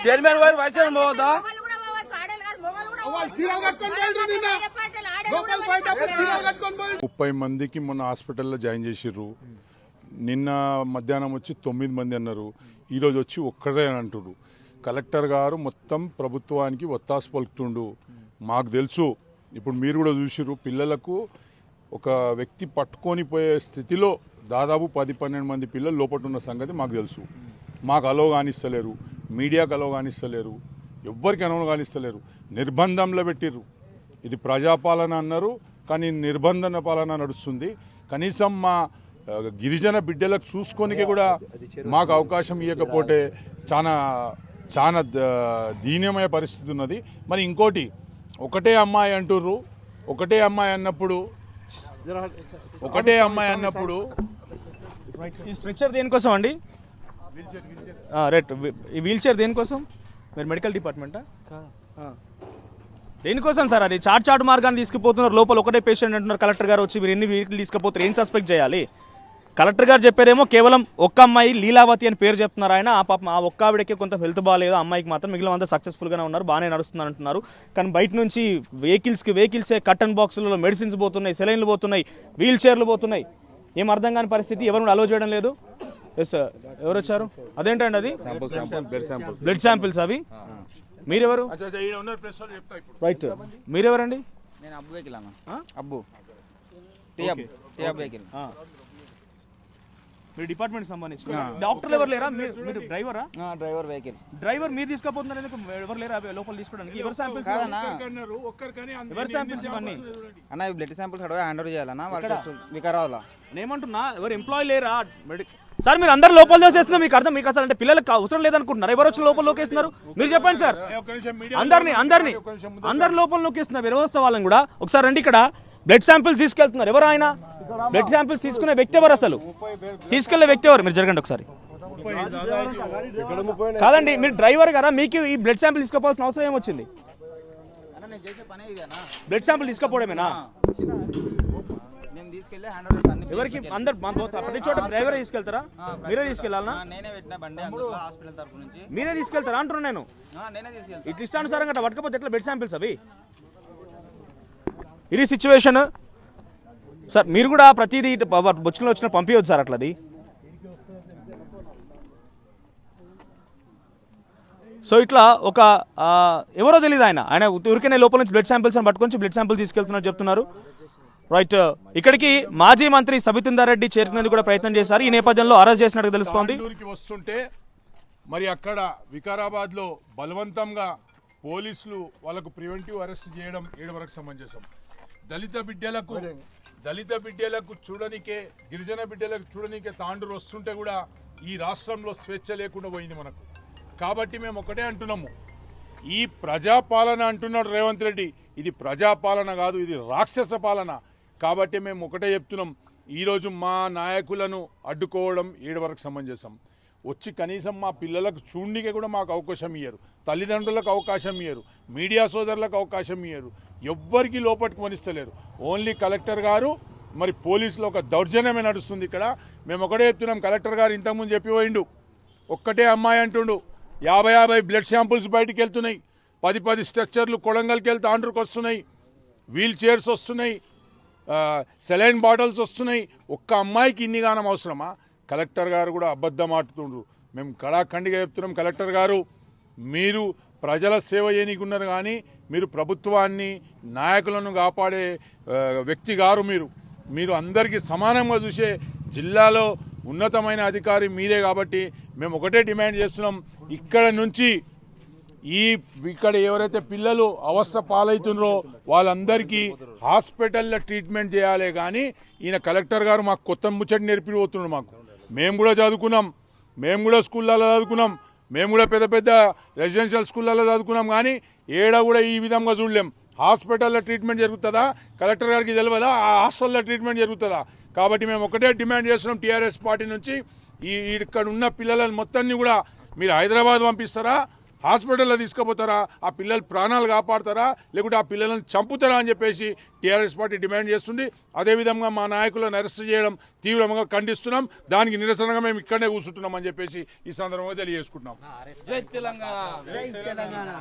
Chairman గారు vice chairman పోవద్దా? ముప్పై మందికి మొన్న హాస్పిటల్లో జాయిన్ చేసిర్రు. నిన్న మధ్యాహ్నం వచ్చి 9 మంది అన్నారు. ఈరోజు వచ్చి ఒక్కరే అని అంటున్నారు. కలెక్టర్ గారు మొత్తం ప్రభుత్వానికి ఒత్తాసు పలుకుతుండు. మాకు తెలుసు, ఇప్పుడు మీరు కూడా చూసిర్రు, పిల్లలకు ఒక వ్యక్తి పట్టుకొని పోయే స్థితిలో దాదాపు 10-12 మంది పిల్లలు లోపల ఉన్న సంగతి మాకు తెలుసు. మాకు అలో కానిస్తలేరు, మీడియాకు అలో కానిస్తలేరు, ఎవ్వరికి అనో కానిస్తలేరు. నిర్బంధంలో పెట్టిర్రు. ఇది ప్రజాపాలన అన్నారు, కానీ నిర్బంధన పాలన నడుస్తుంది. కనీసం మా గిరిజన బిడ్డలకు చూసుకోనికే కూడా మాకు అవకాశం ఇవ్వకపోతే చాలా చాలా దీనమయ పరిస్థితి ఉన్నది. మరి ఇంకోటి, ఒకటే అమ్మాయి అంటుర్రు. ఒకటే అమ్మాయి అన్నప్పుడు ఈ స్ట్రెచ్చర్ దేనికోసం అండి? రైట్, ఈ వీల్ చైర్ దేనికోసం? మీరు మెడికల్ డిపార్ట్మెంటా? దేనికోసం సార్? అది చాటు మార్గాన్ని తీసుకుపోతున్నారు. లోపల ఒకటే పేషెంట్ అంటున్నారు. కలెక్టర్ గారు వచ్చి మీరు ఎన్ని వెహికల్ తీసుకుపోతారు, ఏం సస్పెక్ట్ చేయాలి? కలెక్టర్ గారు చెప్పారేమో కేవలం ఒక్క అమ్మాయి లీలావతి అని పేరు చెప్తున్నారు ఆయన. ఆ పాపం ఆ ఒక్క ఆవిడకే కొంత హెల్త్ బాగాలేదు, అమ్మాయికి మాత్రం మిగిలిన అంతా సక్సెస్ఫుల్గానే ఉన్నారు, బాగానే నడుస్తున్నారు అంటున్నారు. కానీ బయట నుంచి వెహికల్సే కటన్ బాక్సులలో మెడిసిన్స్ పోతున్నాయి, సెలైన్లు పోతున్నాయి, వీల్ చైర్లు పోతున్నాయి. ఏం అర్థం కాని పరిస్థితి. ఎవరు అలో చేయడం లేదు. ఎస్ సార్, ఎవరు వచ్చారు? అదేంటండి అది? బ్లడ్ శాంపిల్స్ అవి. మీరెవరు? రైట్, మీరెవరండి? నేను అబ్బు వెహికల్ అన్న. అబ్బు వెహికల్. మీరు డిపార్ట్మెంట్ సంబంధించి డాక్టర్లు ఎవరు లేరా? మీరు డ్రైవరా? Driver vehicle. డ్రైవర్ మీరు తీసుకుపోతున్నారు ఎందుకు? ఎవరు లేరా లోపల తీసుకోవడానికి? ఎవరు శాంపిల్స్ ఇవన్నీ అన్న? బ్లడ్ శాంపిల్స్ హ్యాండ్ ఓవర్ చేయాలన్నా వాళ్ళు టెస్ట్ వికారాబాద్లో. నేనేమంటున్నా, ఎవరు ఎంప్లాయీ లేరా? సార్ మీరు అందరు లోపల దోసేస్తున్నారు. మీకు అర్థం, మీకు అసలు అంటే పిల్లలకు అవసరం లేదనుకుంటున్నారు. ఎవరు వచ్చి లోపల నొక్కేస్తున్నారు? మీరు చెప్పండి సార్. అందరు లోపల నొక్కేస్తున్నారు. వ్యవస్థ వాళ్ళని కూడా ఒకసారి రండి. ఇక్కడ బ్లడ్ శాంపిల్స్ తీసుకెళ్తున్నారు. ఎవరు ఆయన? బ్లడ్ శాంపిల్స్ తీసుకునే వ్యక్తి ఎవరు? అసలు తీసుకెళ్లే వ్యక్తి ఎవరు? మీరు జరగండి ఒకసారి. కాదండి, మీరు డ్రైవర్ కదా, మీకు ఈ బ్లడ్ శాంపిల్ తీసుకోవాల్సిన అవసరం ఏమొచ్చింది? బ్లడ్ శాంపిల్ తీసుకోపోవడమేనా? ఎవరికి? అందరు ప్రతి చోట డ్రైవర్ తీసుకెళ్తారా? మీరే తీసుకెళ్లాలనా? మీరే తీసుకెళ్తారా అంటున్నా నేను. ఇట్లా ఇష్టానుసారంగా అట్లా పట్టుకపోతే ఎట్లా బ్లడ్ శాంపిల్స్ అవి? ఇది సిచ్యువేషన్ సార్. మీరు కూడా ప్రతిదీ బొచ్చులో వచ్చిన పంపించవచ్చు సార్ అట్లది. సో ఇట్లా ఒక ఎవరో తెలియదు, ఆయన ఊరికనే లోపల నుంచి బ్లడ్ శాంపిల్స్ అని పట్టుకొని బ్లడ్ శాంపిల్స్ తీసుకెళ్తున్నారు చెప్తున్నారు. రైట్, ఇక్కడికి మాజీ మంత్రి సబితుందర్ రెడ్డి చేరుకునేందుకు కూడా ప్రయత్నం చేశారు. ఈ నేపథ్యంలో అరెస్ట్ చేసినట్టు తెలుస్తోంది. వస్తుంటే మరి అక్కడ వికారాబాద్ లో బలవంతంగా పోలీసులు వాళ్ళకు ప్రివెంటివ్ అరెస్ట్ చేయడం 7 వరకు సమంజసం. దళిత బిడ్డలకు చూడనికే, గిరిజన బిడ్డలకు చూడనికే తాండ్రు వస్తుంటే కూడా ఈ రాష్ట్రంలో స్వేచ్ఛ లేకుండా పోయింది మనకు. కాబట్టి మేము ఒకటే అంటున్నాము, ఈ ప్రజాపాలన అంటున్నాడు రేవంత్ రెడ్డి, ఇది ప్రజాపాలన కాదు, ఇది రాక్షస పాలన. కాబట్టి మేము ఒకటే చెప్తున్నాం, ఈరోజు మా నాయకులను అడ్డుకోవడం 7 వరకు సమంజసం. వచ్చి కనీసం మా పిల్లలకు చూడనికే కూడా మాకు అవకాశం ఇయ్యరు, తల్లిదండ్రులకు అవకాశం ఇయ్యరు, మీడియా సోదరులకు అవకాశం ఇయ్యరు, ఎవ్వరికి లోపలికి మనిస్తలేరు. ఓన్లీ కలెక్టర్ గారు మరి పోలీసులు ఒక దౌర్జన్యమే నడుస్తుంది ఇక్కడ. మేము ఒకటే చెప్తున్నాం, కలెక్టర్ గారు ఇంతకుముందు చెప్పిపోయిండు, ఒక్కటే అమ్మాయి అంటుండు, 50 బ్లడ్ శాంపుల్స్ బయటికి వెళ్తున్నాయి, 10 స్ట్రక్చర్లు కొడంగల్కి వెళ్తే ఆంధ్రకు వస్తున్నాయి, వీల్ చైర్స్ వస్తున్నాయి, సెలైన్ బాటిల్స్ వస్తున్నాయి. ఒక్క అమ్మాయికి ఇన్ని గానం అవసరమా? కలెక్టర్ గారు కూడా అబద్ధం ఆడుతుండ్రు. మేము కళాఖండిగా చెప్తున్నాం, కలెక్టర్ గారు మీరు ప్రజల సేవ చేయనీకున్నారు, కానీ మీరు ప్రభుత్వాన్ని నాయకులను కాపాడే వ్యక్తి గారు. మీరు అందరికీ సమానంగా చూసే జిల్లాలో ఉన్నతమైన అధికారి మీరే. కాబట్టి మేము ఒకటే డిమాండ్ చేస్తున్నాం, ఇక్కడ నుంచి ఇక్కడ ఎవరైతే పిల్లలు అవస్థ పాలవుతున్నారో వాళ్ళందరికీ హాస్పిటల్లో ట్రీట్మెంట్ చేయాలి. కానీ ఈయన కలెక్టర్ గారు మాకు కొత్త ముచ్చట నేర్పిపోతున్నాడు. మాకు మేము కూడా చదువుకున్నాం, మేము కూడా స్కూళ్ళల్లో చదువుకున్నాం, మేము కూడా పెద్ద పెద్ద రెసిడెన్షియల్ స్కూళ్ళల్లో చదువుకున్నాం. కానీ ఏడ కూడా ఈ విధంగా చూడలేం. హాస్పిటల్లో ట్రీట్మెంట్ జరుగుతుందా, కలెక్టర్ గారికి తెలియదా, ఆ హాస్టల్లో ట్రీట్మెంట్ జరుగుతుందా? కాబట్టి మేము ఒకటే డిమాండ్ చేస్తున్నాం టీఆర్ఎస్ పార్టీ నుంచి, ఇక్కడ ఉన్న పిల్లలను మొత్తాన్ని కూడా మీరు హైదరాబాద్ పంపిస్తారా, హాస్పిటల్లో తీసుకుపోతారా, ఆ పిల్లల ప్రాణాలు కాపాడతారా, లేకుంటే ఆ పిల్లలను చంపుతారా అని చెప్పేసి టీఆర్ఎస్ పార్టీ డిమాండ్ చేస్తుంది. అదేవిధంగా మా నాయకులను అరెస్ట్ చేయడం తీవ్రంగా ఖండిస్తున్నాం. దానికి నిరసనగా మేము ఇక్కడనే కూర్చుంటున్నాం అని చెప్పేసి ఈ సందర్భంగా తెలియజేసుకుంటున్నాం. జై తెలంగాణ.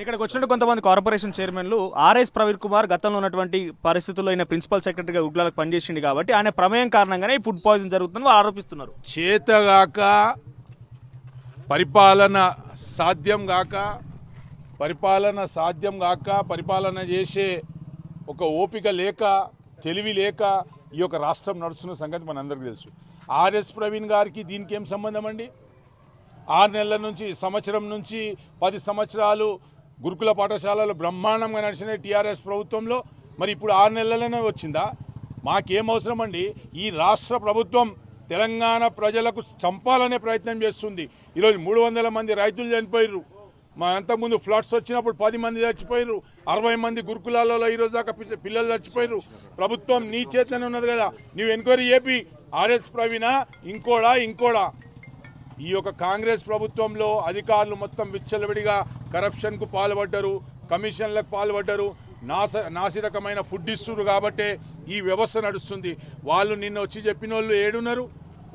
ఇక్కడికి వచ్చినట్టు కొంతమంది కార్పొరేషన్ చైర్మన్లు ఆర్ఎస్ ప్రవీణ్ కుమార్ గతంలో ఉన్నటువంటి పరిస్థితుల్లో ఆయన ప్రిన్సిపల్ సెక్రటరీగా ఉగ్రాలకు పనిచేసింది కాబట్టి ఆయన ప్రమేయం కారణంగానే ఫుడ్ పాయిజన్ జరుగుతుందని ఆరోపిస్తున్నారు. చేతగాక పరిపాలన సాధ్యం గాక పరిపాలన చేసే ఒక ఓపిక లేక తెలివి లేక ఈ యొక్క రాష్ట్రం నడుస్తున్న సంగతి మనందరికీ తెలుసు. ఆర్ఎస్ ప్రవీణ్ గారికి దీనికి ఏం సంబంధం అండి? 6 నెలల నుంచి, సంవత్సరం నుంచి 10 సంవత్సరాలు గురుకుల పాఠశాలలు బ్రహ్మాండంగా నడిచిన టీఆర్ఎస్ ప్రభుత్వంలో మరి ఇప్పుడు 6 నెలలనే వచ్చిందా? మాకేం అవసరం అండి? ఈ రాష్ట్ర ప్రభుత్వం తెలంగాణ ప్రజలకు చంపాలనే ప్రయత్నం చేస్తుంది. ఈరోజు 300 మంది రైతులు చనిపోయారు. మా అంతకుముందు ఫ్లడ్స్ వచ్చినప్పుడు 10 మంది చచ్చిపోయారు. 60 మంది గురుకులాలలో ఈరోజు దాకా పిల్లలు చచ్చిపోయారు. ప్రభుత్వం నీ చేతనే ఉన్నది కదా, నీవు ఎంక్వైరీ చేపి ఆర్ఎస్ ప్రవీణ ఇంకోడా ఈ యొక్క కాంగ్రెస్ ప్రభుత్వంలో అధికారులు మొత్తం విచ్చలవిడిగా కరప్షన్కు పాల్పడ్డారు, కమిషన్లకు పాల్పడ్డారు, నాసిరకమైన ఫుడ్ ఇస్తున్నారు. కాబట్టే ఈ వ్యవస్థ నడుస్తుంది. వాళ్ళు నిన్న వచ్చి చెప్పిన వాళ్ళు ఏడున్నారు?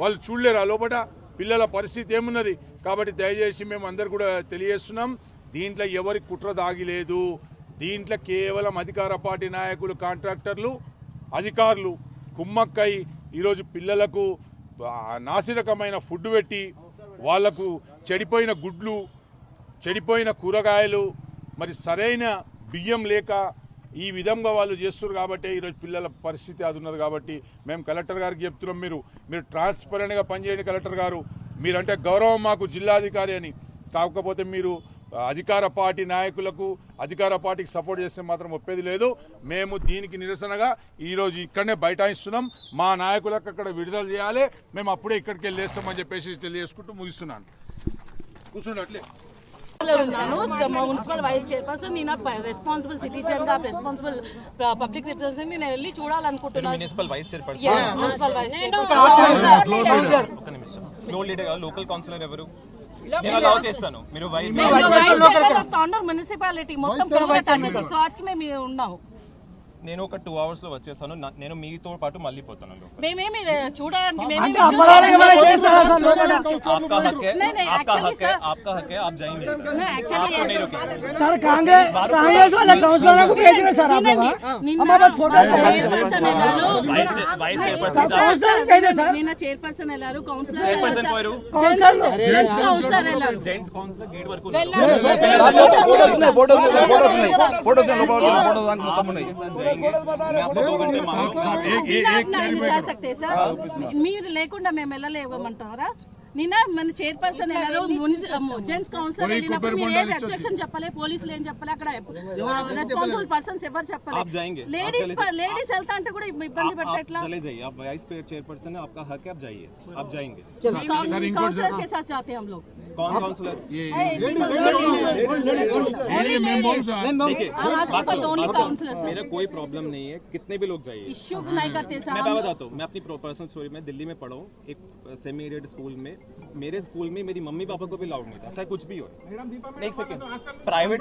వాళ్ళు చూడలేరా లోపల పిల్లల పరిస్థితి ఏమున్నది? కాబట్టి దయచేసి మేము అందరు కూడా తెలియజేస్తున్నాం, దీంట్లో ఎవరి కుట్ర దాగిలేదు. దీంట్లో కేవలం అధికార పార్టీ నాయకులు, కాంట్రాక్టర్లు, అధికారులు కుమ్మక్కై ఈరోజు పిల్లలకు నాసిరకమైన ఫుడ్ పెట్టి వాళ్లకు చెడిపోయిన గుడ్లు, చెడిపోయిన కూరగాయలు, మరి సరైన బియ్యం లేక ఈ విధంగా వాళ్ళు చేస్తున్నారు. కాబట్టి ఈరోజు పిల్లల పరిస్థితి అది ఉన్నది. కాబట్టి మేము కలెక్టర్ గారికి చెప్తున్నాం, మీరు ట్రాన్స్పరెంట్గా పనిచేయండి కలెక్టర్ గారు. మీరంటే గౌరవం మాకు జిల్లాధికారి అని. కాకపోతే మీరు అధికార పార్టీ నాయకులకు, అధికార పార్టీకి సపోర్ట్ చేస్తే మాత్రం ఒప్పేది లేదు. మేము దీనికి నిరసనగా ఈరోజు ఇక్కడనే బైఠాయిస్తున్నాం. మా నాయకులకు అక్కడ విడుదల చేయాలి, మేము అప్పుడే ఇక్కడికి వెళ్ళేస్తామని చెప్పేసి తెలియజేసుకుంటూ ముగిస్తున్నాను. కూర్చున్నట్లే మున్సిపల్ వైస్ చైర్పర్సన్, నేను రెస్పాన్సిబుల్ సిటిజన్ గా, రెస్పాన్సిబుల్ పబ్లిక్ రిప్రజెంటేటివ్ నేను వెళ్ళి చూడాలనుకుంటున్నాను. Municipal vice chairperson, floor leader, local councillor ఎవరు? నేను అలౌ చేస్తాను. మీరు మున్సిపాలిటీ మొత్తం మేము ఉన్నాము. నేను ఒక 2 hours లో వచ్చేసాను. నేను మీతో పాటు మళ్ళీ పోతాను. మేమేమి చూడడానికి आपका हक है, आप जाएंगे. सर कांग्रेस वाले काउंसलर को भेज रहे सर आप लोग हमारे पास फोटो చైర్పర్సన్ వెళ్ళారు, చైర్పర్సన్ పోయారు, కౌన్సిలర్ వెళ్ళారు, జెంట్స్ కౌన్సిలర్ గేట్ వరకు जा सकते सर. మీరు లేకుండా మేము వెళ్ళలేమంటారా? నిన్న మన చైర్పర్సన్ వెళ్ళారు, జెంట్స్ కౌన్సిలర్ వెళ్ళినప్పుడు మీరు ఏం అబ్జెక్షన్ చెప్పలే, పోలీసులు ఏం చెప్పలే, అక్కడ రెస్పాన్సిబుల్ పర్సన్స్ ఎవరు చెప్పలేదు. లేడీస్ వెళ్తా అంటే కూడా ఇబ్బంది పెడతా ఎట్లా? चेयरपर्सन है, आपका हक है, आप जाइए, आप जाएंगे. काउंसलर के साथ जाते हैं हम लोग. कौन काउंसलर? मेरा कोई प्रॉब्लम नहीं है, कितने भी लोग जाइए, इश्यू नहीं करते सर. मैं बताता हूँ, मैं अपनी पर्सनल स्टोरी में दिल्ली में पढ़ा हूँ, एक सेमी एडेड स्कूल में. मेरे स्कूल में मेरी मम्मी पापा को भी अलाउड नहीं था, चाहे कुछ भी हो. एक सेकंड, प्राइवेट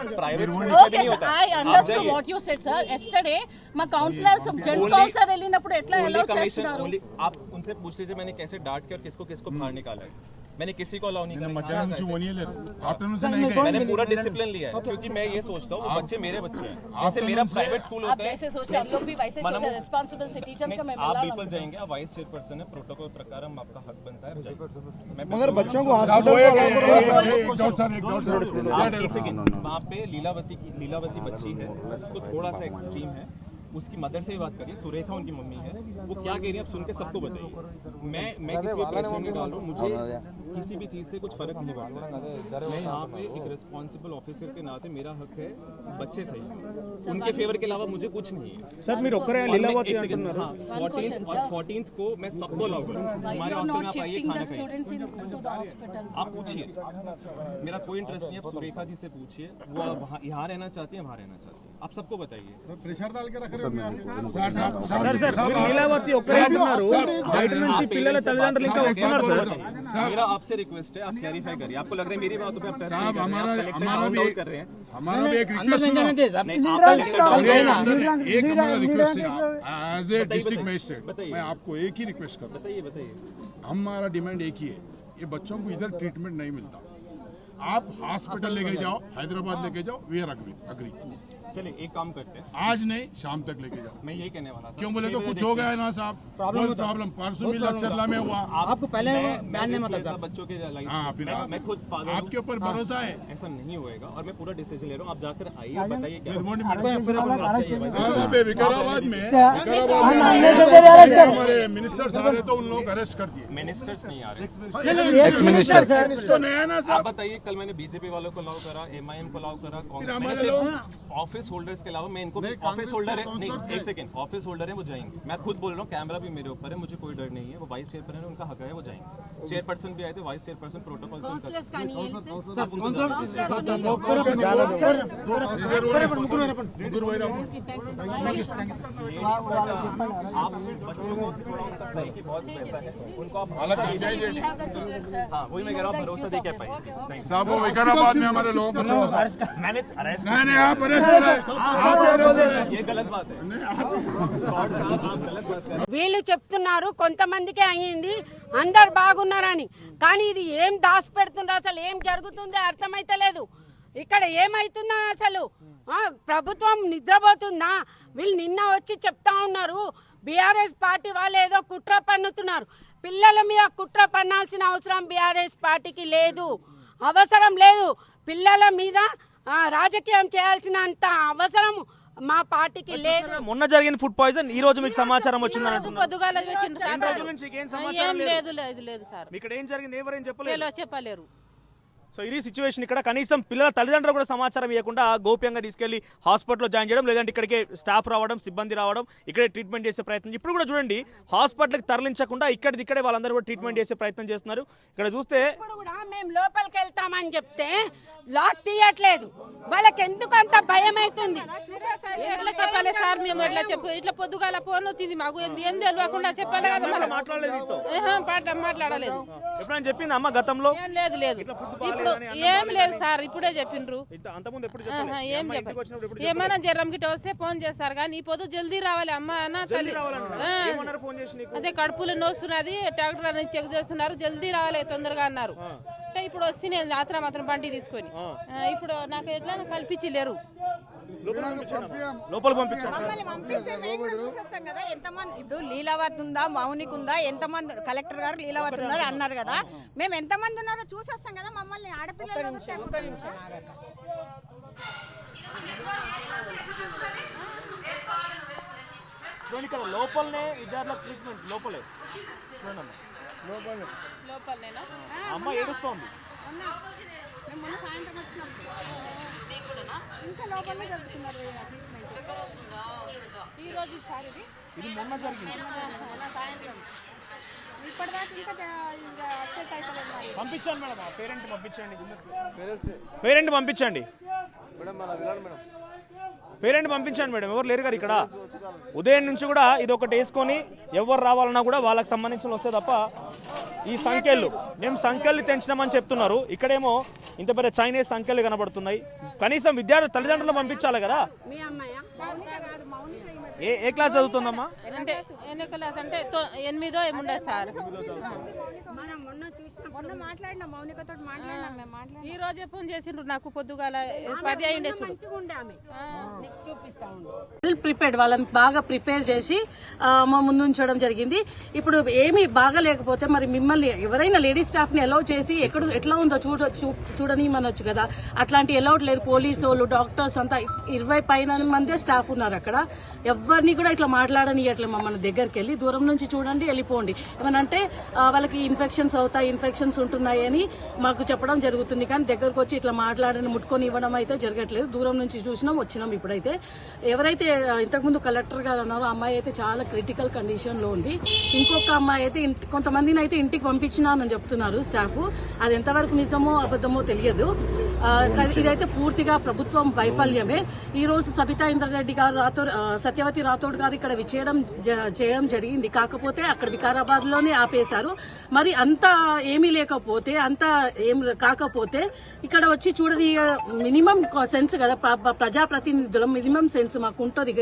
स्कूल में नहीं होता. I understood what you said sir. Yesterday my counselor, gents councillor వెళ్ళినప్పుడు ఎట్లా అలౌ చేస్తున్నారు? आप उनसे पूछ लीजिए मैंने कैसे डांट के और किसको बाहर निकाला है. मैंने किसी को अलाउ नहीं किया. मैंने पूरा डिसिप्लिन लिया है, क्योंकि मैं ये सोचता हूँ बच्चे मेरे बच्चे हैं. जैसे मेरा प्राइवेट स्कूल होता है, जैसे सोचे हम लोग भी वैसे सोचे रिस्पांसिबल सिटीजन का. मैं आप बिल्कुल जाएंगे, आप वाइस चेयरपर्सन है, प्रोटोकॉल प्रकार आपका हक बनता है. मगर बच्चों को वहाँ पे लीलावती बच्ची है, उसको थोड़ा सा एक्सट्रीम है. उसकी मदर से ही बात करिए, सुरेखा उनकी मम्मी है, वो क्या कह रही है आप सुन के सबको बताइए. मैं किसी प्रेशर नहीं डाल रहा हूँ. मुझे किसी भी चीज़ से कुछ फर्क नहीं पड़ता। मैं यहाँ पे एक रिस्पॉन्सिबल ऑफिसर के नाते मेरा हक है बच्चे सही हैं। उनके फेवर के अलावा मुझे कुछ नहीं है। సార్ మీరు ఒక్కరే లీలావతి అంటున్నారు. 14th और 14th को मैं सबको अलाउ करूँगा हमारे हॉस्टल में आप आइए खाना खाइए। आप पूछिए, मेरा कोई इंटरेस्ट नहीं है। आप सुरेखा जी से पूछिए, वो यहाँ रहना चाहती है, वहाँ रहना चाहती है। आप सबको बताइए। प्रेशर डाल के रख रहे हो సార్ మీరు లీలావతి ఒక్కరే అంటున్నారు. బయట నుంచి పిల్లల తల్లిదండ్రులు ఇంకా వస్తున్నారు సార్. मेरा आपसे रिक्वेस्ट है, आप क्लैरिफाई करिए। आपको लग रहा है मेरी बातों पे आप साहब हमारा भी कर रहे हैं। हमारा भी एक रिक्वेस्ट है, एक हमारा रिक्वेस्ट है एज ए डिस्ट्रिक्ट मजिस्ट्रेट, मैं आपको एक ही रिक्वेस्ट कर रहा बताइए बताइए। हूँ। हमारा डिमांड एक ही है, ये बच्चों को इधर ट्रीटमेंट नहीं मिलता, आप हॉस्पिटल लेके जाओ, हैदराबाद लेके जाओ, वी आर अग्री। चलिए एक काम करते हैं, आज नहीं शाम तक लेके जाओ। मैं यही कहने वाला था। क्यों बोले तो कुछ हो गया ना साहब, प्रॉब्लम परसों भी लक्षरला में हुआ। आपको पहले बैन नहीं मैं ऐसा बच्चों के लाइफ हाँ, फिर मैं खुद फादर आपके ऊपर भरोसा है। ऐसा नहीं होएगा और मैं पूरा डिसीजन ले रहा हूँ। आप जाकर आइए और बताइए क्या विकाराबाद में हमारे मिनिस्टर सारे तो उन लोग अरेस्ट कर दिए। मिनिस्टर्स नहीं आ रहे। तो नया ना आप साहब, बताइए, कल मैंने बीजेपी वालों को अलाउ करा, एमआईएम को अलाउ करा, हमारे मैंने सिर्फ ऑफिस होल्डर्स के अलावा मैं इनको ऑफिस होल्डर है नहीं, एक सेकंड, ऑफिस होल्डर है वो जाएंगे। मैं खुद बोल रहा हूँ, कैमरा भी मेरे ऊपर है, मुझे कोई डर नहीं है। वो वाइस चेयरपर्सन है, उनका हक है, वो जाएंगे। चेयरपर्सन भी आए थे, वाइस चेयरपर्सन प्रोटोकॉल आप बच्चों को थोड़ा उनका सही की बहुत पैसा है, उनको आप हाँ वही मैं कह रहा हूँ, भरोसा दे क्या पाएंगे साहब वो विकाराबाद में हमारे लोगों को मैंने अरेस्ट नहीं आप अरेस्ट हो रहे, ये गलत बात है। गॉड साहब आप गलत बात कर रहे हैं। వీళ్ళు చెప్తున్నారు కొంతమందికే అయ్యింది, అందరు బాగున్నారని. కానీ ఇది ఏం దాచి పెడుతున్నారు, అసలు ఏం జరుగుతుందో అర్థమైతలేదు. ఇక్కడ ఏమైతుందో అసలు ప్రభుత్వం నిద్రపోతుందా? వీళ్ళు నిన్న వచ్చి చెప్తా ఉన్నారు, బీఆర్ఎస్ పార్టీ వాళ్ళు ఏదో కుట్ర పన్నుతున్నారు. పిల్లల మీద కుట్ర పన్నాల్సిన అవసరం బీఆర్ఎస్ పార్టీకి లేదు, అవసరం లేదు. పిల్లల మీద రాజకీయం చేయాల్సినంత అవసరం మా పార్టీకి లేదు. మొన్న జరిగిన ఫుడ్ పాయిజన్ ఈ రోజు మీకు సమాచారం వచ్చిందని అంటున్నారు. పొద్దుగాల వచ్చిండ్రు సార్. రెండు రోజుల నుంచి ఏం సమాచారం లేదు. లేదు సార్. ఇక్కడ ఏం జరిగింది ఎవరేం చెప్పలేదు. చెప్పలేరు. సో ఇది సిచ్యువేషన్. ఇక్కడ కనీసం పిల్లల తల్లిదండ్రులు కూడా సమాచారం ఇవ్వకుండా గోప్యంగా తీసుకెళ్లి హాస్పిటల్లో జాయిన్ చేయడం, లేదంటే ఇక్కడికే స్టాఫ్ రావడం, సిబ్బంది రావడం, ఇక్కడే ట్రీట్మెంట్ చేసే ప్రయత్నం. ఇప్పుడు కూడా చూడండి, హాస్పిటల్కి తరలించకుండా ఇక్కడే వాళ్ళందరూ కూడా ట్రీట్మెంట్ చేసే ప్రయత్నం చేస్తున్నారు. ఇక్కడ చూస్తే ఇప్పుడు కూడా మేము లోపలికి వెళ్తామని చెప్తే లాక్ తీయట్లేదు. వాళ్ళకి ఎందుకు అంత భయం అవుతుంది? ఎట్లా చెప్పాలి సార్, మేము ఎట్లా చెప్పు? ఇట్లా పొద్దుగాల ఫోన్ వచ్చింది మాకు, ఏం తెలియకుండా చెప్పాలి కదా. మనం మాట్లాడలేదు. ఎప్పుడైనా చెప్పింది అమ్మ గతంలో? లేదు ఇప్పుడు ఏం లేదు సార్, ఇప్పుడే చెప్పిండ్రు. ఏం చెప్పాలి? ఏమైనా జ్వరం గిట్ట వస్తే ఫోన్ చేస్తారు, కానీ ఈ పొద్దు జల్దీ రావాలి అమ్మ అన్న తల్లి. అదే కడుపులో నొస్తున్నది, డాక్టర్ అని చెక్ చేస్తున్నారు, జల్దీ రావాలి తొందరగా అన్నారు. ఇప్పుడు వస్తే నేను మాత్రం బండి తీసుకొని ఇప్పుడు నాకు ఎట్లా కల్పించలేరు. లోపల పంపించారు. ఎంతమంది ఇప్పుడు లీలావతి ఉందా, మౌనిక్ ఉందా, ఎంతమంది కలెక్టర్ గారు లీలావతి ఉందా అన్నారు కదా, మేము ఎంతమంది ఉన్నారో చూసేస్తాం కదా. మమ్మల్ని ఆడపిల్లలు ఇక్కడ లోపలనే విద్యార్థులకు ట్రీట్మెంట్ లోపలే. లోపలనేనా? అమ్మ ఏడుస్తోంది. ఇంకా లోపలనే జరుగుతున్నారు. ఈ రోజు సార్ ఇది మొన్న జరిగింది. ఇప్పటిదాకా ఇంకా అప్డేట్ అవుతలేదు. పంపించండి మేడం, పేరెంట్ పంపించండి. పేరెంట్ పంపించండి పేరెంట్ పంపించండి మేడం. ఎవరు లేరు గారు ఇక్కడ. ఉదయం నుంచి కూడా ఇది ఒకటి వేసుకొని ఎవరు రావాలన్నా కూడా వాళ్ళకి సంబంధించిన వస్తే తప్ప ఈ సంఖ్యలు మేము సంఖ్యలు తెంచినామని చెప్తున్నారు. ఇక్కడేమో ఇంత పెద్ద చైనీస్ సంఖ్యలు కనబడుతున్నాయి. కనీసం విద్యార్థి తల్లిదండ్రులు పంపించాలి కదా. ఏ క్లాస్ చదువుతుందమ్మా? అంటే ఎన్ని క్లాస్ అంటే 8దో ఏముండే సార్. మొన్న మాట్లాడినా, మౌనికతో మాట్లాడినాం. మేము మాట్లాడినా ఈ రోజే ఫోన్ చేసిండ్రు నాకు పొద్దుగాల 10 అయిండే. ప్రిపేర్డ్ వాళ్ళ బాగా ప్రిపేర్ చేసి మా ముందు ఉంచడం జరిగింది. ఇప్పుడు ఏమీ బాగా లేకపోతే మరి మిమ్మల్ని ఎవరైనా లేడీ స్టాఫ్ ని అలౌ చేసి ఎట్లా ఉందో చూడని మనొచ్చు కదా. అట్లాంటి అలౌట్ లేదు. పోలీసు వాళ్ళు, డాక్టర్స్ అంతా 20 పైన మందే స్టాఫ్ ఉన్నారు అక్కడ. ఎవరిని కూడా ఇట్లా మాట్లాడనియట్లేదు. మమ్మల్ని దగ్గరికి వెళ్ళి దూరం నుంచి చూడండి, వెళ్ళిపోండి. ఏమనంటే వాళ్ళకి ఇన్ఫెక్షన్స్ అవుతాయి, ఇన్ఫెక్షన్స్ ఉంటున్నాయి అని మాకు చెప్పడం జరుగుతుంది. కానీ దగ్గరకు వచ్చి ఇట్లా మాట్లాడని ముట్టుకొని ఇవ్వడం అయితే జరగట్లేదు. దూరం నుంచి చూసినాం, వచ్చినాం. ఇప్పుడైతే ఎవరైతే ఇంతకుముందు కలెక్టర్ గారు ఉన్నారో అమ్మాయి అయితే చాలా క్రిటికల్ కండిషన్ లో ఉంది. ఇంకొక అమ్మాయి అయితే కొంతమందిని అయితే ఇంటికి పంపించినానని చెప్తున్నారు స్టాఫ్. అది ఎంతవరకు నిజమో అబద్ధమో తెలియదు. ఇదైతే పూర్తిగా ప్రభుత్వం వైఫల్యమే. ఈ రోజు సబితా ఇంద్రారెడ్డి గారు సత్యవతి రాథోడ్ గారు ఇక్కడ చేయడం జరిగింది. కాకపోతే అక్కడ వికారాబాద్ లోనే ఆపేశారు. మరి అంత ఏమీ లేకపోతే, అంత ఏం కాకపోతే ఇక్కడ వచ్చి చూడని మినిమం సెన్స్ కదా, ప్రజాప్రతినిధుల మినిమం సెన్స్ మాకు ఉంటుంది,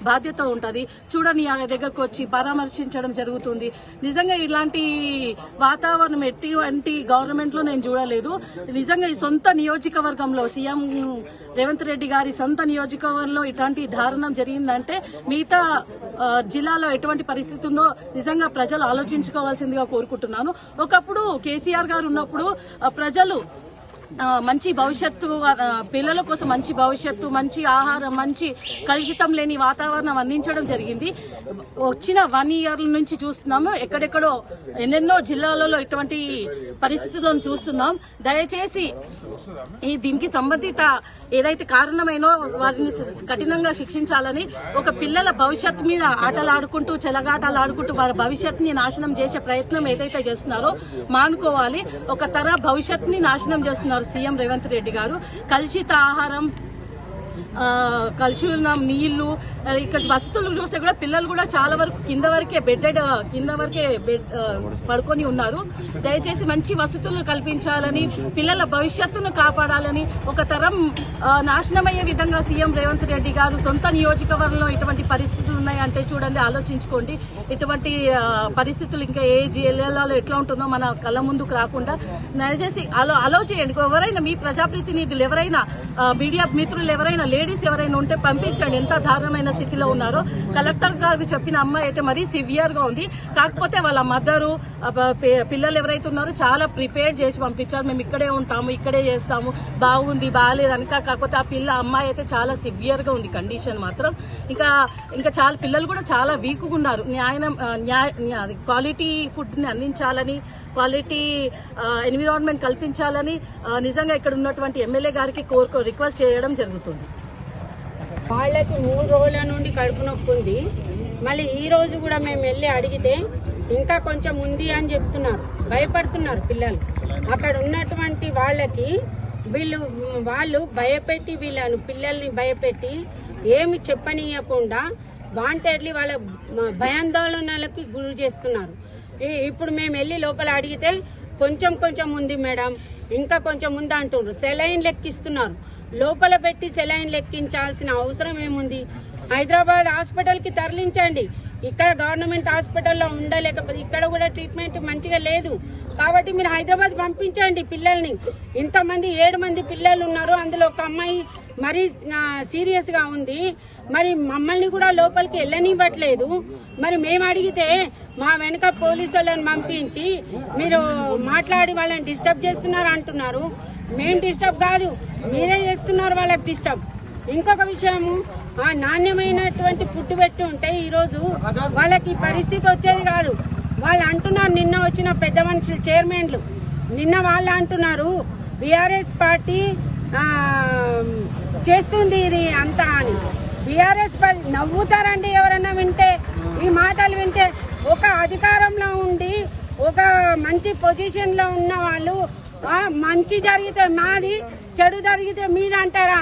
బాధ్యత ఉంటుంది. చూడని ఆ దగ్గరకు వచ్చి పరామర్శించడం జరుగుతుంది. నిజంగా ఇలాంటి వాతావరణం ఎటువంటి గవర్నమెంట్ లో నేను చూడలేదు. నిజంగా ఈ సొంత నియోజకవర్గంలో సీఎం రేవంత్ రెడ్డి గారి సొంత నియోజకవర్గంలో ఇట్లాంటి దారుణం జరిగిందంటే మిగతా జిల్లాలో ఎటువంటి పరిస్థితి ఉందో నిజంగా ప్రజలు ఆలోచించుకోవాల్సిందిగా కోరుకుంటున్నాను. ఒకప్పుడు కేసీఆర్ గారు ఉన్నప్పుడు ప్రజలు మంచి భవిష్యత్తు, పిల్లల కోసం మంచి భవిష్యత్తు, మంచి ఆహారం, మంచి కలుషితం లేని వాతావరణం అందించడం జరిగింది. వచ్చిన 1 year నుంచి చూస్తున్నాము. ఎక్కడెక్కడో ఎన్నెన్నో జిల్లాలలో ఇటువంటి పరిస్థితులను చూస్తున్నాం. దయచేసి దీనికి సంబంధిత ఏదైతే కారణమైనో వారిని కఠినంగా శిక్షించాలని, ఒక పిల్లల భవిష్యత్తు మీద ఆటలాడుకుంటూ, చెలగాటలాడుకుంటూ వారి భవిష్యత్తుని నాశనం చేసే ప్రయత్నం ఏదైతే చేస్తున్నారో మానుకోవాలి. ఒక తర భవిష్యత్తుని నాశనం చేస్తున్నారు సీఎం రేవంత్ రెడ్డి గారు. కలుషిత ఆహారం, కలుషిత నీళ్లు, ఇక్కడ వసతులు చూస్తే కూడా పిల్లలు కూడా చాలా వరకు కింద వరకే పడుకొని ఉన్నారు. దయచేసి మంచి వసతులు కల్పించాలని, పిల్లల భవిష్యత్తును కాపాడాలని, ఒక తరం నాశనమయ్యే విధంగా సీఎం రేవంత్ రెడ్డి గారు సొంత నియోజకవర్గంలో ఇటువంటి పరిస్థితులు ఉన్నాయంటే చూడండి, ఆలోచించుకోండి. ఇటువంటి పరిస్థితులు ఇంకా ఏ జిల్లాలో ఎట్లా ఉంటుందో మన కళ్ళ ముందుకు రాకుండా దయచేసి అలో చేయండి. ఎవరైనా మీ ప్రజాప్రతినిధులు ఎవరైనా, మీడియా మిత్రులు ఎవరైనా, లేడీస్ ఎవరైనా ఉంటే పంపించండి. ఎంత దారుణమైన స్థితిలో ఉన్నారో. కలెక్టర్ గారికి చెప్పిన అమ్మాయి అయితే మరీ సివియర్ గా ఉంది. కాకపోతే వాళ్ళ మదరు, పిల్లలు ఎవరైతే ఉన్నారో చాలా ప్రిపేర్ చేసి పంపించారు. మేము ఇక్కడే ఉంటాము, ఇక్కడే చేస్తాము, బాగుంది, బాగాలేదనక. కాకపోతే ఆ అమ్మాయి అయితే చాలా సివియర్ గా ఉంది కండిషన్ మాత్రం. ఇంకా చాలా పిల్లలు కూడా చాలా వీక్ గా ఉన్నారు. క్వాలిటీ ఫుడ్ ని అందించాలని, క్వాలిటీ ఎన్విరాన్మెంట్ కల్పించాలని నిజంగా ఇక్కడ ఉన్నటువంటి ఎమ్మెల్యే గారికి రిక్వెస్ట్ చేయడం జరుగుతుంది. వాళ్ళకి 3 రోజుల నుండి కడుపు నొప్పి ఉంది. మళ్ళీ ఈ రోజు కూడా మేము వెళ్ళి అడిగితే ఇంకా కొంచెం ఉంది అని చెప్తున్నారు. భయపడుతున్నారు పిల్లలు. అక్కడ ఉన్నటువంటి వాళ్ళు భయపెట్టి, పిల్లల్ని భయపెట్టి ఏమి చెప్పనీయకుండా వాంటెడ్లీ వాళ్ళ భయాందోళనలకు గురి చేస్తున్నారు. ఇప్పుడు మేము వెళ్ళి లోపల అడిగితే కొంచెం ఉంది మేడం, ఇంకా కొంచెం ఉంది అంటున్నారు. సెలైన్ లెక్కిస్తున్నారు. లోపల పెట్టి సెలైన్ లెక్కించాల్సిన అవసరం ఏముంది? హైదరాబాద్ హాస్పిటల్కి తరలించండి. ఇక్కడ గవర్నమెంట్ హాస్పిటల్లో ఉండలేకపోతే ఇక్కడ కూడా ట్రీట్మెంట్ మంచిగా లేదు కాబట్టి మీరు హైదరాబాద్ పంపించండి పిల్లల్ని. ఇంతమంది 7 మంది పిల్లలు ఉన్నారు. అందులో ఒక అమ్మాయి మరీ సీరియస్ గా ఉంది. మరి మమ్మల్ని కూడా లోపలికి వెళ్ళనివ్వట్లేదు. మరి మేము అడిగితే మా వెనుక పోలీసు వాళ్ళని పంపించి మీరు మాట్లాడి వాళ్ళని డిస్టర్బ్ చేస్తున్నారు అంటున్నారు. మేము డిస్టర్బ్ కాదు, మీరే చేస్తున్నారు వాళ్ళకి డిస్టర్బ్. ఇంకొక విషయము, నాణ్యమైనటువంటి ఫుడ్ పెట్టి ఉంటే ఈరోజు వాళ్ళకి పరిస్థితి వచ్చేది కాదు. వాళ్ళు అంటున్నారు, నిన్న వచ్చిన పెద్ద మనుషులు చైర్మన్లు నిన్న వాళ్ళు అంటున్నారు బీఆర్ఎస్ పార్టీ చేస్తుంది ఇది అంతా అని. బీఆర్ఎస్ పార్టీ నవ్వుతారండి ఎవరన్నా వింటే, ఈ మాటలు వింటే. ఒక అధికారంలో ఉండి ఒక మంచి పొజిషన్లో ఉన్న వాళ్ళు మంచి జరిగితే మాది, చెడు జరిగితే మీద అంటారా?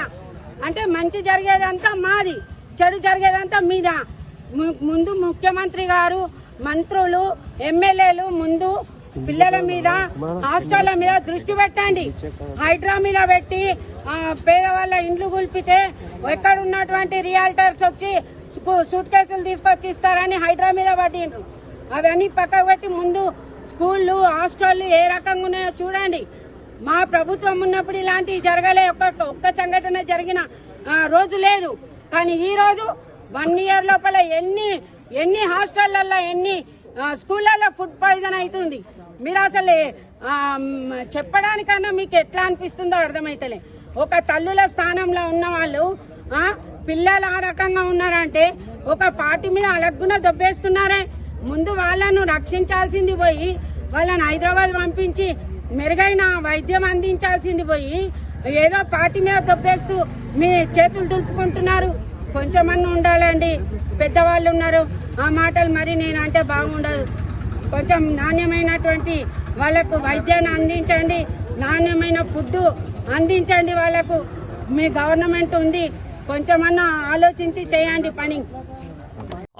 అంటే మంచి జరిగేదంతా మాది, చెడు జరిగేదంతా మీద. ముందు ముఖ్యమంత్రి గారు, మంత్రులు, ఎమ్మెల్యేలు ముందు పిల్లల మీద, హాస్టళ్ల మీద దృష్టి పెట్టండి. హైడ్రా మీద పెట్టి పేదవాళ్ళ ఇండ్లు కూల్పితే ఎక్కడ ఉన్నటువంటి రియాల్టర్స్ వచ్చి సూట్ కేసులు తీసుకొచ్చి ఇస్తారని హైడ్రా మీద పట్టిండ్రు. అవన్నీ పక్కకు పెట్టి ముందు స్కూళ్ళు, హాస్టళ్లు ఏ రకంగా ఉన్నాయో చూడండి. మా ప్రభుత్వం ఉన్నప్పుడు ఇలాంటివి జరగలే. ఒక్క సంఘటన జరిగిన రోజు లేదు. కానీ ఈ రోజు 1 year లోపల ఎన్ని హాస్టళ్లలో ఎన్ని స్కూళ్ళల్లో ఫుడ్ పాయిజన్ అవుతుంది. మీరు అసలు చెప్పడానికన్నా మీకు ఎట్లా అనిపిస్తుందో అర్థమైతలే. ఒక తల్లుల స్థానంలో ఉన్న వాళ్ళు పిల్లలు ఆ రకంగా ఉన్నారంటే ఒక పార్టీ మీద అలగ్గున దొబ్బేస్తున్నారే. ముందు వాళ్ళను రక్షించాల్సింది పోయి వాళ్ళని హైదరాబాద్ పంపించి మెరుగైన వైద్యం అందించాల్సింది పోయి ఏదో పార్టీ మీద దొబ్బేస్తూ మీ చేతులు దులుపుకుంటున్నారు. కొంచెమన్నా ఉండాలండి, పెద్దవాళ్ళు ఉన్నారు. ఆ మాటలు మరి నేనంటే బాగుండదు. కొంచెం నాణ్యమైనటువంటి వాళ్ళకు వైద్యాన్ని అందించండి, నాణ్యమైన ఫుడ్ అందించండి. వాళ్ళకు మీ గవర్నమెంట్ ఉంది, కొంచెమన్నా ఆలోచించి చేయండి పని.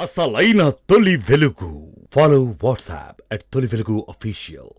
అసలైన తొలి వెలుగు. ఫాలో వాట్సాప్ @తొలి వెలుగు official.